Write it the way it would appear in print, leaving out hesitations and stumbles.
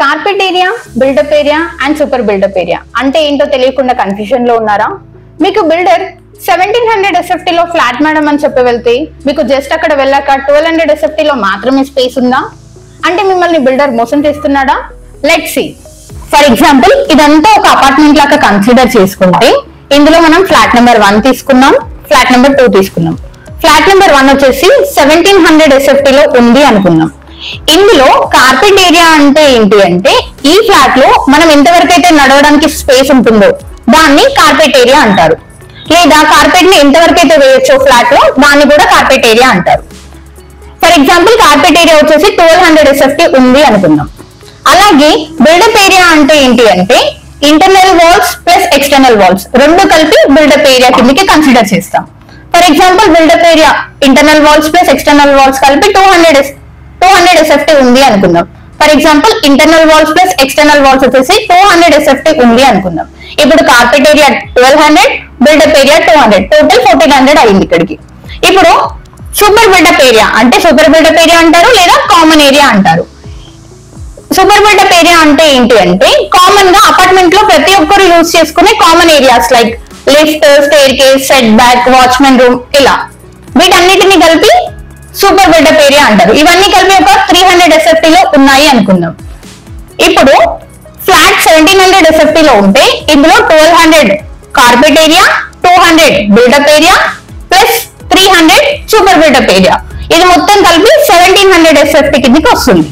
Carpet area, built up area and super built up area అంటే ఏంటో తెలియకుండా కన్ఫ్యూజన్ లో ఉన్నారా? మీకు బిల్డర్ 1700 SFT లో ఫ్లాట్ మేడం అని చెప్పి వెళ్తే మీకు జస్ట్ అక్కడ వెళ్ళాక 1200 SFT లో మాత్రమే స్పేస్ ఉందా అంటే మిమ్మల్ని బిల్డర్ మోసం చేస్తున్నాడా? Let's see. ఫర్ ఎగ్జాంపుల్ ఇదంతా ఒక అపార్ట్మెంట్ లాగా కన్సిడర్ చేసుకుంటే ఇందులో మనం ఫ్లాట్ నెంబర్ 1 తీసుకున్నాం, ఫ్లాట్ నెంబర్ 2 తీసుకున్నాం. ఫ్లాట్ నెంబర్ 1 వచ్చేసి 1700 SFT లో ఉంది అనుకున్నాం. ఇందులో కార్పెట్ ఏరియా అంటే ఏంటి అంటే ఈ ఫ్లాట్ లో మనం ఎంతవరకు అయితే నడవడానికి స్పేస్ ఉంటుందో దాన్ని కార్పెట్ ఏరియా అంటారు. లేదా కార్పెట్ ని ఎంతవరకు అయితే వేయొచ్చో ఫ్లాట్ లో దాన్ని కూడా కార్పెట్ ఏరియా అంటారు. ఫర్ ఎగ్జాంపుల్ కార్పెట్ ఏరియా వచ్చేసి 1200 SFT ఉంది అనుకుందాం. అలాగే బిల్డప్ ఏరియా అంటే ఏంటి అంటే internal walls plus external walls రెండు కలిపి బిల్డప్ ఏరియా కిందకి కన్సిడర్ చేస్తాం. For example built up area internal walls plus external walls కలిపి 200 SFT ఉంది అనుకుందాం. For example internal walls plus external walls వచ్చేసి 200 SFT ఉంది అనుకుందాం. ఇప్పుడు carpet area 1200, built up area 200, total 1400 అయింది ఇక్కడికి. ఇప్పుడు సూపర్ బిల్డప్ ఏరియా అంటే సూపర్ బిల్డప్ ఏరియా అంటారు లేదా కామన్ ఏరియా అంటారు. సూపర్ బిల్డప్ ఏరియా అంటే ఏంటి అంటే కామన్ గా అపార్ట్మెంట్ లో ప్రతి ఒక్కరు యూజ్ చేసుకునే common areas like lift, staircase, setback, watchmen room ఇలా వీటన్నిటిని కలిపి సూపర్ బిల్డప్ ఏరియా అంటారు. ఇవన్నీ కలిపి ఒక 300 SFT లో ఉన్నాయి అనుకుందాం. ఇప్పుడు ఫ్లాట్ 1700 SFT లో ఉంటే ఇందులో 1200 carpet area, 200 built up area plus 300 super built up area ఇది మొత్తం కలిపి 1700 SFT కిందకి వస్తుంది.